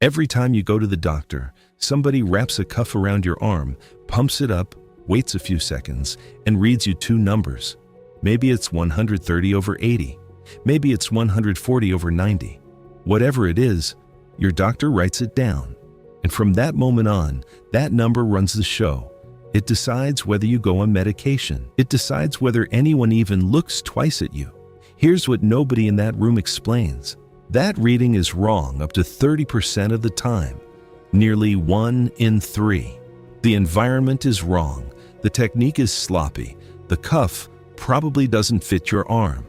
Every time you go to the doctor, somebody wraps a cuff around your arm, pumps it up, waits a few seconds, and reads you two numbers. Maybe it's 130 over 80. Maybe it's 140 over 90. Whatever it is, your doctor writes it down. And from that moment on, that number runs the show. It decides whether you go on medication. It decides whether anyone even looks twice at you. Here's what nobody in that room explains. That reading is wrong up to 30% of the time. Nearly 1 in 3. The environment is wrong. The technique is sloppy. The cuff probably doesn't fit your arm.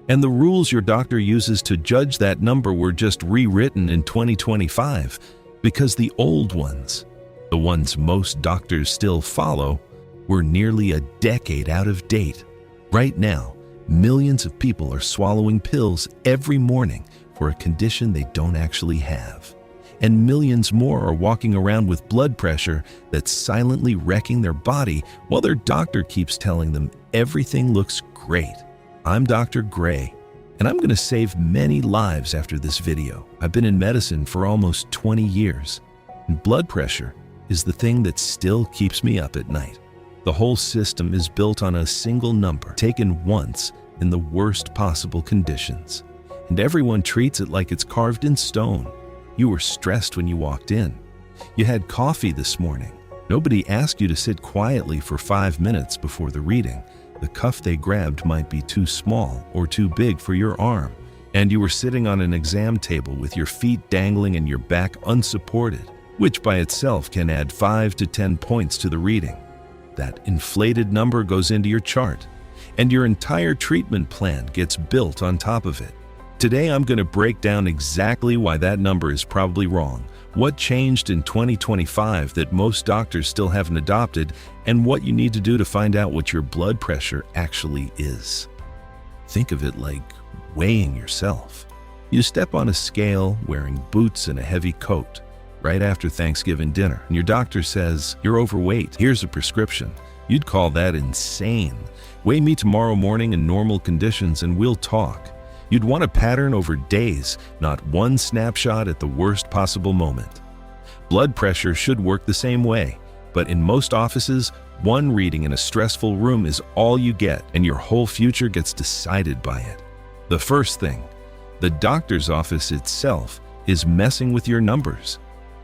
And the rules your doctor uses to judge that number were just rewritten in 2025 because the old ones, the ones most doctors still follow, were nearly a decade out of date. Right now, millions of people are swallowing pills every morning for a condition they don't actually have. And millions more are walking around with blood pressure that's silently wrecking their body while their doctor keeps telling them everything looks great. I'm Dr. Gray, and I'm going to save many lives after this video. I've been in medicine for almost 20 years, and blood pressure is the thing that still keeps me up at night. The whole system is built on a single number, taken once in the worst possible conditions. And everyone treats it like it's carved in stone. You were stressed when you walked in. You had coffee this morning. Nobody asked you to sit quietly for 5 minutes before the reading. The cuff they grabbed might be too small or too big for your arm, and you were sitting on an exam table with your feet dangling and your back unsupported, which by itself can add 5 to 10 points to the reading. That inflated number goes into your chart, and your entire treatment plan gets built on top of it. Today I'm going to break down exactly why that number is probably wrong, what changed in 2025 that most doctors still haven't adopted, and what you need to do to find out what your blood pressure actually is. Think of it like weighing yourself. You step on a scale wearing boots and a heavy coat right after Thanksgiving dinner, and your doctor says, "You're overweight. Here's a prescription." You'd call that insane. Weigh me tomorrow morning in normal conditions and we'll talk. You'd want a pattern over days, not one snapshot at the worst possible moment. Blood pressure should work the same way, but in most offices, one reading in a stressful room is all you get, and your whole future gets decided by it. The first thing, the doctor's office itself is messing with your numbers,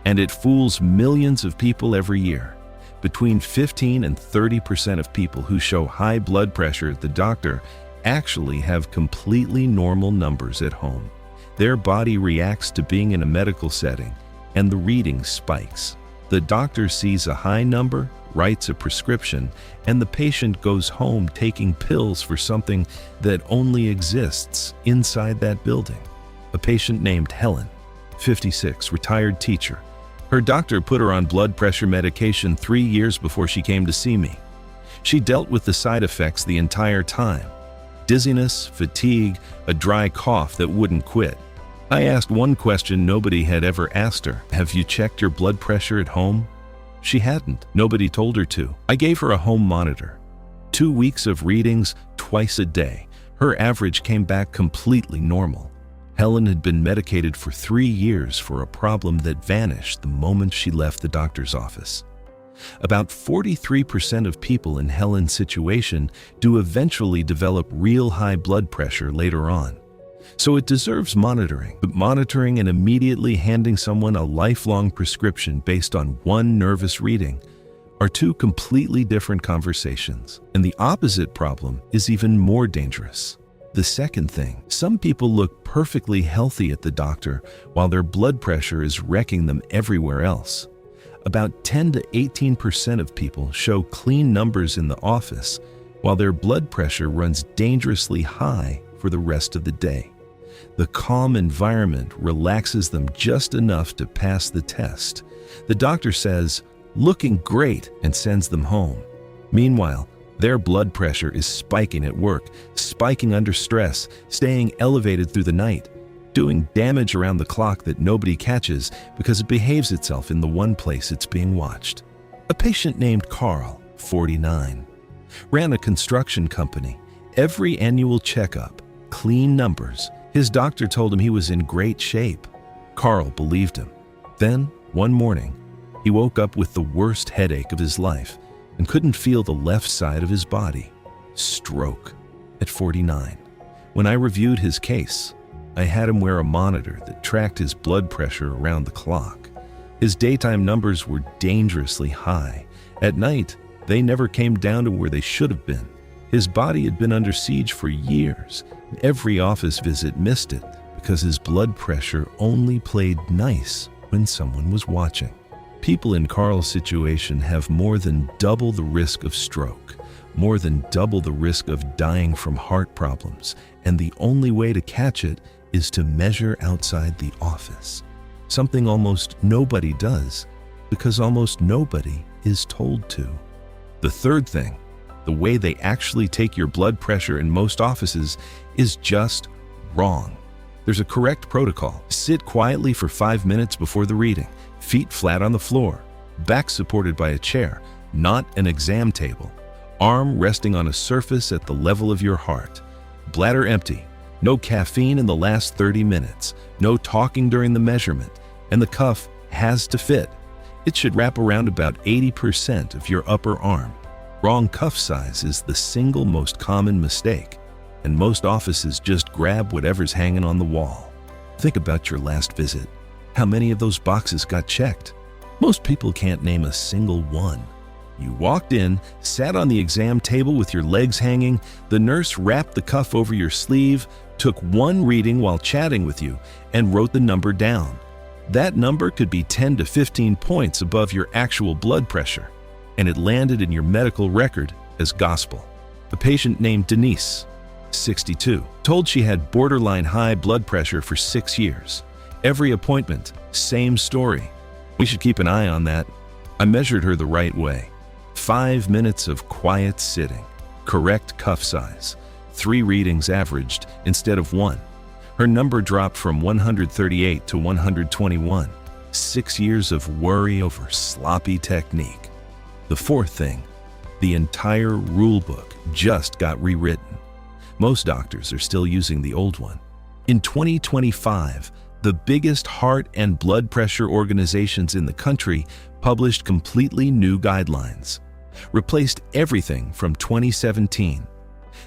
and it fools millions of people every year. Between 15 and 30% of people who show high blood pressure at the doctor actually have completely normal numbers at home. Their body reacts to being in a medical setting, and the reading spikes. The doctor sees a high number, writes a prescription, and the patient goes home taking pills for something that only exists inside that building. A patient named Helen, 56, retired teacher. Her doctor put her on blood pressure medication 3 years before she came to see me. She dealt with the side effects the entire time. Dizziness, fatigue, a dry cough that wouldn't quit. I asked one question nobody had ever asked her. "Have you checked your blood pressure at home?" She hadn't. Nobody told her to. I gave her a home monitor. 2 weeks of readings, twice a day. Her average came back completely normal. Helen had been medicated for 3 years for a problem that vanished the moment she left the doctor's office. About 43% of people in Helen's situation do eventually develop real high blood pressure later on. So it deserves monitoring, but monitoring and immediately handing someone a lifelong prescription based on one nervous reading are two completely different conversations. And the opposite problem is even more dangerous. The second thing, some people look perfectly healthy at the doctor while their blood pressure is wrecking them everywhere else. About 10 to 18% of people show clean numbers in the office, while their blood pressure runs dangerously high for the rest of the day. The calm environment relaxes them just enough to pass the test. The doctor says, "Looking great," and sends them home. Meanwhile, their blood pressure is spiking at work, spiking under stress, staying elevated through the night, doing damage around the clock that nobody catches because it behaves itself in the one place it's being watched. A patient named Carl, 49, ran a construction company. Every annual checkup, clean numbers. His doctor told him he was in great shape. Carl believed him. Then, one morning, he woke up with the worst headache of his life and couldn't feel the left side of his body. Stroke at 49. When I reviewed his case, I had him wear a monitor that tracked his blood pressure around the clock. His daytime numbers were dangerously high. At night, they never came down to where they should have been. His body had been under siege for years. Every office visit missed it because his blood pressure only played nice when someone was watching. People in Carl's situation have more than double the risk of stroke, more than double the risk of dying from heart problems, and the only way to catch it is to measure outside the office. Something almost nobody does because almost nobody is told to. The third thing, the way they actually take your blood pressure in most offices is just wrong. There's a correct protocol. Sit quietly for 5 minutes before the reading, feet flat on the floor, back supported by a chair, not an exam table, arm resting on a surface at the level of your heart, bladder empty, no caffeine in the last 30 minutes, no talking during the measurement, and the cuff has to fit. It should wrap around about 80% of your upper arm. Wrong cuff size is the single most common mistake, and most offices just grab whatever's hanging on the wall. Think about your last visit. How many of those boxes got checked? Most people can't name a single one. You walked in, sat on the exam table with your legs hanging, the nurse wrapped the cuff over your sleeve, took one reading while chatting with you, and wrote the number down. That number could be 10 to 15 points above your actual blood pressure, and it landed in your medical record as gospel. A patient named Denise, 62, told she had borderline high blood pressure for 6 years. Every appointment, same story. We should keep an eye on that. I measured her the right way. 5 minutes of quiet sitting, correct cuff size, 3 readings averaged instead of 1. Her number dropped from 138 to 121. 6 years of worry over sloppy technique. The fourth thing, the entire rule book just got rewritten. Most doctors are still using the old one. In 2025, the biggest heart and blood pressure organizations in the country published completely new guidelines, replaced everything from 2017.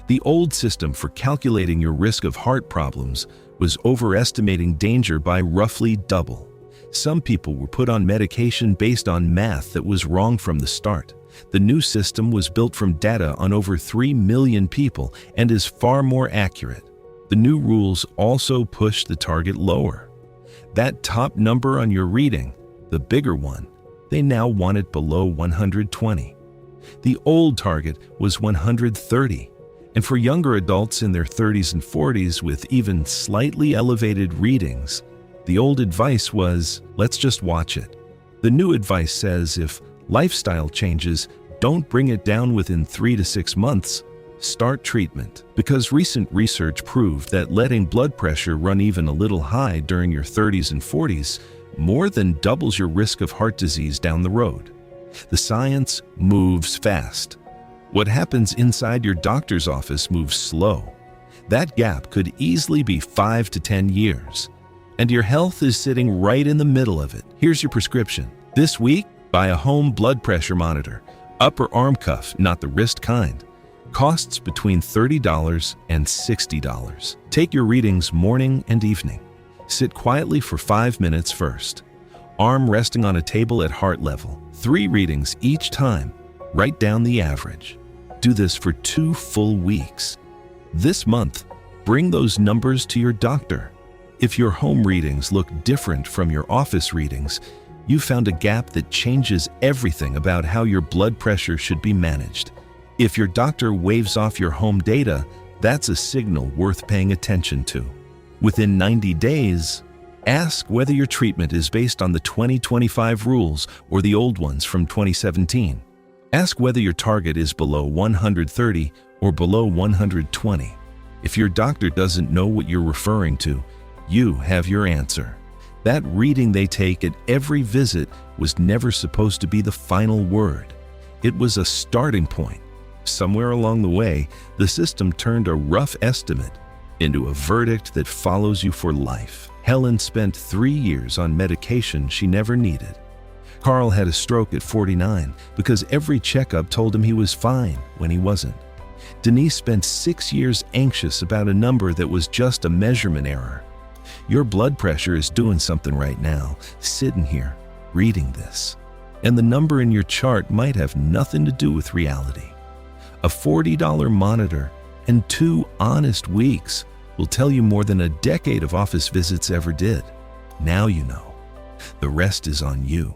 The old system for calculating your risk of heart problems was overestimating danger by roughly double. Some people were put on medication based on math that was wrong from the start. The new system was built from data on over 3 million people and is far more accurate. The new rules also push the target lower. That top number on your reading, the bigger one, they now want it below 120. The old target was 130. And for younger adults in their 30s and 40s with even slightly elevated readings, the old advice was, let's just watch it. The new advice says if lifestyle changes don't bring it down within 3 to 6 months, start treatment. Because recent research proved that letting blood pressure run even a little high during your 30s and 40s more than doubles your risk of heart disease down the road. The science moves fast. What happens inside your doctor's office moves slow. That gap could easily be 5 to 10 years. And your health is sitting right in the middle of it. Here's your prescription. This week, buy a home blood pressure monitor. Upper arm cuff, not the wrist kind. Costs between $30 and $60. Take your readings morning and evening. Sit quietly for 5 minutes first. Arm resting on a table at heart level. 3 readings each time. Write down the average. Do this for 2 full weeks. This month, bring those numbers to your doctor. If your home readings look different from your office readings, you found a gap that changes everything about how your blood pressure should be managed. If your doctor waves off your home data, that's a signal worth paying attention to. Within 90 days, ask whether your treatment is based on the 2025 rules or the old ones from 2017. Ask whether your target is below 130 or below 120. If your doctor doesn't know what you're referring to, you have your answer. That reading they take at every visit was never supposed to be the final word. It was a starting point. Somewhere along the way, the system turned a rough estimate into a verdict that follows you for life. Helen spent 3 years on medication she never needed. Carl had a stroke at 49 because every checkup told him he was fine when he wasn't. Denise spent 6 years anxious about a number that was just a measurement error. Your blood pressure is doing something right now, sitting here, reading this. And the number in your chart might have nothing to do with reality. A $40 monitor and 2 honest weeks will tell you more than a decade of office visits ever did. Now you know. The rest is on you.